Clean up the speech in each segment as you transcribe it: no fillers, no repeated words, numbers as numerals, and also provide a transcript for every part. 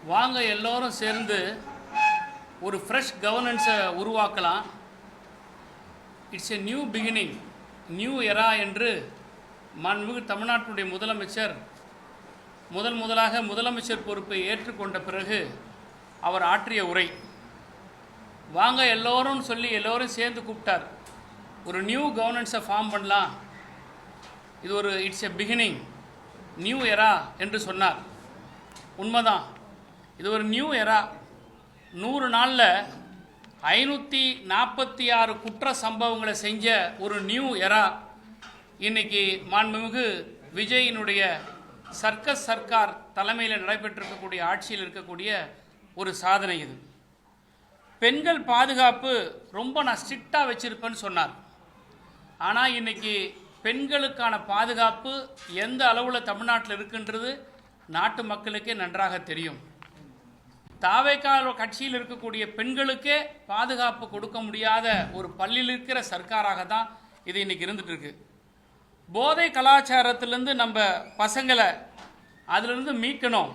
வாங்க எல்லோரும் சேர்ந்து ஒரு ஃப்ரெஷ் கவர்னன்ஸை உருவாக்கலாம். It's a new beginning, new எரா என்று மாண்புமிகு தமிழ்நாட்டினுடைய முதலமைச்சர் முதலாக முதலமைச்சர் பொறுப்பை ஏற்றுக்கொண்ட பிறகு அவர் ஆற்றிய உரை. வாங்க எல்லோரும் சொல்லி எல்லோரும் சேர்ந்து கூப்பிட்டார். ஒரு நியூ கவர்னன்ஸை ஃபார்ம் பண்ணலாம், இது ஒரு இட்ஸ் எ பிகினிங், நியூ எரா என்று சொன்னார். உண்மைதான், இது ஒரு நியூ எரா. 100 நாளில் 546 குற்ற சம்பவங்களை செஞ்ச ஒரு நியூ எரா இன்றைக்கி மாண்புமிகு விஜயினுடைய சர்க்கஸ் சர்க்கார் தலைமையில் நடைபெற்றிருக்கக்கூடிய ஆட்சியில் இருக்கக்கூடிய ஒரு சாதனை. இது பெண்கள் பாதுகாப்பு ரொம்ப நான் ஸ்ட்ரிக்டாக வச்சுருப்பேன்னு சொன்னார். ஆனால் இன்றைக்கி பெண்களுக்கான பாதுகாப்பு எந்த அளவில் தமிழ்நாட்டில் இருக்குன்றது நாட்டு மக்களுக்கே நன்றாக தெரியும். தாவேக்கால கட்சியில் இருக்கக்கூடிய பெண்களுக்கே பாதுகாப்பு கொடுக்க முடியாத ஒரு பள்ளியில் இருக்கிற சர்க்காராக தான் இது இன்றைக்கி இருந்துகிட்ருக்கு. போதை கலாச்சாரத்திலேருந்து நம்ம பசங்களை அதிலிருந்து மீட்கணும்,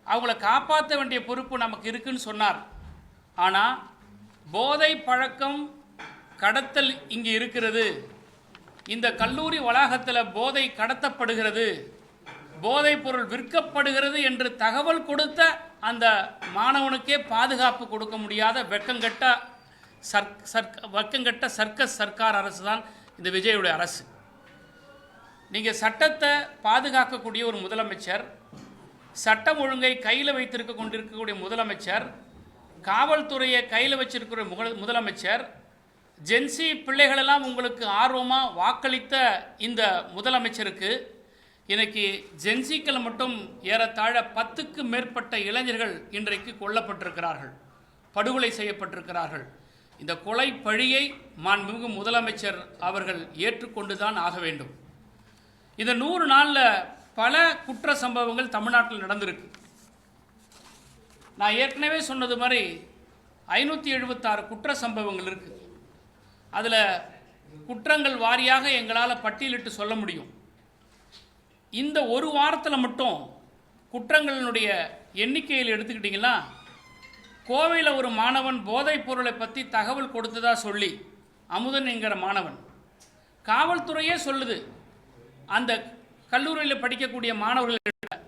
அவங்கள காப்பாற்ற வேண்டிய பொறுப்பு நமக்கு இருக்குன்னு சொன்னார். ஆனால் போதை பழக்கம் கடத்தல் இங்கே இருக்கிறது, இந்த கல்லூரி வளாகத்தில் போதை கடத்தப்படுகிறது, போதைப் பொருள் விற்கப்படுகிறது என்று தகவல் கொடுத்த அந்த மாணவனுக்கே பாதுகாப்பு கொடுக்க முடியாத வெக்கங்கட்ட சர்க்கஸ் சர்க்கார் அரசு தான் இந்த விஜயுடைய அரசு. நீங்கள் சட்டத்தை பாதுகாக்கக்கூடிய ஒரு முதலமைச்சர், சட்டம் ஒழுங்கை கையில் வைத்திருக்க கொண்டிருக்கக்கூடிய முதலமைச்சர், காவல்துறையை கையில் வச்சிருக்கிற முதலமைச்சர், ஜென்சி பிள்ளைகளெல்லாம் உங்களுக்கு ஆர்வமாக வாக்களித்த இந்த முதலமைச்சருக்கு இன்னைக்கு ஜென்சிக்கள் மட்டும் ஏறத்தாழ 10க்கு மேற்பட்ட இளைஞர்கள் இன்றைக்கு கொல்லப்பட்டிருக்கிறார்கள், படுகொலை செய்யப்பட்டிருக்கிறார்கள். இந்த கொலை பழியை மாண்புமிகு முதலமைச்சர் அவர்கள் ஏற்றுக்கொண்டு தான் ஆக வேண்டும். இந்த 100 நாளில் பல குற்ற சம்பவங்கள் தமிழ்நாட்டில் நடந்திருக்கு. நான் ஏற்கனவே சொன்னது மாதிரி 576 குற்ற சம்பவங்கள் இருக்குது. அதில் குற்றங்கள் வாரியாக எங்களால் பட்டியலிட்டு சொல்ல முடியும். இந்த ஒரு வாரத்தில் மட்டும் குற்றங்களினுடைய எண்ணிக்கையில் எடுத்துக்கிட்டிங்கன்னா, கோவையில் ஒரு மாணவன் போதைப் பொருளை பற்றி தகவல் கொடுத்ததா சொல்லி, அமுதன் என்கிற மாணவன், காவல்துறையே சொல்லுது அந்த கல்லூரியில் படிக்கக்கூடிய மாணவர்கள்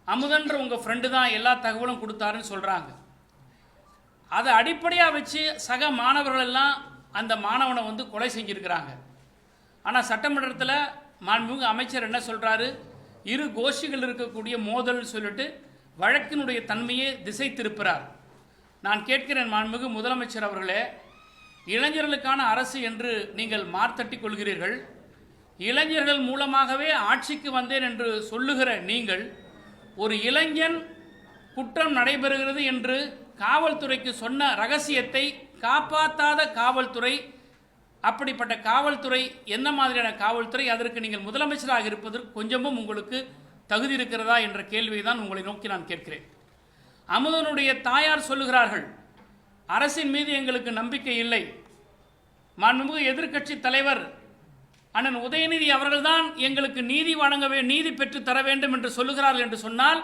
அமுதன்ற உங்கள் ஃப்ரெண்டு தான் எல்லா தகவலும் கொடுத்தாருன்னு சொல்கிறாங்க. அதை அடிப்படையாக வச்சு சக மாணவர்களெல்லாம் அந்த மாணவனை கொலை செஞ்சுருக்கிறாங்க. ஆனால் சட்டமன்றத்தில் மாண்புமிகு அமைச்சர் என்ன சொல்கிறாரு, இரு கோஷ்டிகள் இருக்கக்கூடிய மோதல்னு சொல்லிட்டு வழக்கினுடைய தன்மையை திசை திருப்புறார். நான் கேட்கிறேன் மாண்புமிகு முதலமைச்சர் அவர்களே, இளைஞர்களுக்கான அரசு என்று நீங்கள் மார்த்தட்டி கொள்கிறீர்கள். இளைஞர்கள் மூலமாகவே ஆட்சிக்கு வந்தேன் என்று சொல்லுகிற நீங்கள், ஒரு இளைஞன் குற்றம் நடைபெறுகிறது என்று காவல்துறைக்கு சொன்ன ரகசியத்தை காப்பாற்றாத காவல்துறை, அப்படிப்பட்ட காவல்துறை என்ன மாதிரியான காவல்துறை, அதற்கு நீங்கள் முதலமைச்சராக இருப்பதற்கு கொஞ்சமும் உங்களுக்கு தகுதி இருக்கிறதா என்ற கேள்வியை தான் உங்களை நோக்கி நான் கேட்கிறேன். அமுதனுடைய தாயார் சொல்லுகிறார்கள், அரசின் மீது எங்களுக்கு நம்பிக்கை இல்லை, மாண்புமிகு எதிர்க்கட்சி தலைவர் அண்ணன் உதயநிதி அவர்கள்தான் எங்களுக்கு நீதி பெற்று தர வேண்டும் என்று சொல்லுகிறார்கள் என்று சொன்னால்,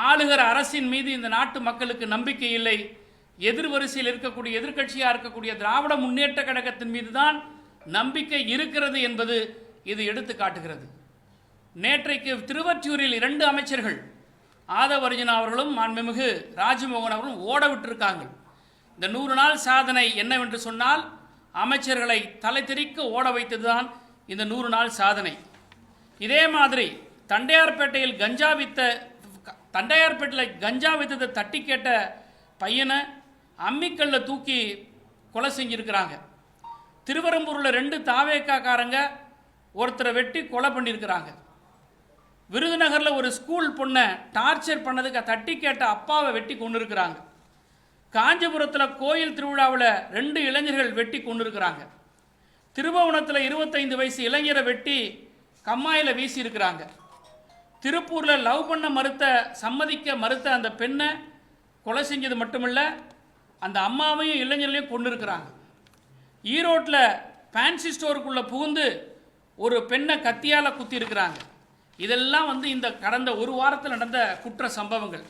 ஆளுகிற அரசின் மீது இந்த நாட்டு மக்களுக்கு நம்பிக்கை இல்லை, எதிர்வரிசையில் இருக்கக்கூடிய எதிர்க்கட்சியாக இருக்கக்கூடிய திராவிட முன்னேற்ற கழகத்தின் மீது தான் நம்பிக்கை இருக்கிறது என்பது இது எடுத்து காட்டுகிறது. நேற்றைக்கு திருவொற்றியூரில் 2 அமைச்சர்கள், ஆதவ அர்ஜுனா அவர்களும் மாண்புமிகு ராஜ்மோகன் அவர்களும் ஓட விட்டிருக்காங்க. இந்த 100 நாள் சாதனை என்னவென்று சொன்னால், அமைச்சர்களை தலை தெறிக்க ஓட வைத்ததுதான் இந்த 100 நாள் சாதனை. இதே மாதிரி தண்டையார்பேட்டையில் கஞ்சா வித்ததை தட்டி கேட்ட பையனை அம்மிக்கல்ல தூக்கி கொலை செஞ்சிருக்கிறாங்க. திருவரம்பூரில் 2 தாவேக்காக்காரங்க ஒருத்தரை வெட்டி கொலை பண்ணியிருக்கிறாங்க. விருதுநகரில் ஒரு ஸ்கூல் பொண்ணை டார்ச்சர் பண்ணதுக்கு தட்டி கேட்ட அப்பாவை வெட்டி கொண்டு இருக்கிறாங்க. காஞ்சிபுரத்தில் கோயில் திருவிழாவில் 2 இளைஞர்கள் வெட்டி கொண்டு இருக்கிறாங்க. திருபுவனத்தில் 25 வயசு இளைஞரை வெட்டி கம்மாயில் வீசி இருக்கிறாங்க. திருப்பூரில் லவ் பண்ண சம்மதிக்க மறுத்த அந்த பெண்ணை கொலை செஞ்சது மட்டுமில்ல, அந்த அம்மாவையும் இளைஞர்களையும் கொண்டு இருக்கிறாங்க. ஈரோட்டில் ஃபேன்சி ஸ்டோருக்குள்ளே புகுந்து ஒரு பெண்ணை கத்தியால் குத்தி இருக்கிறாங்க. இதெல்லாம் வந்து இந்த கடந்த ஒரு வாரத்தில் நடந்த குற்ற சம்பவங்கள்.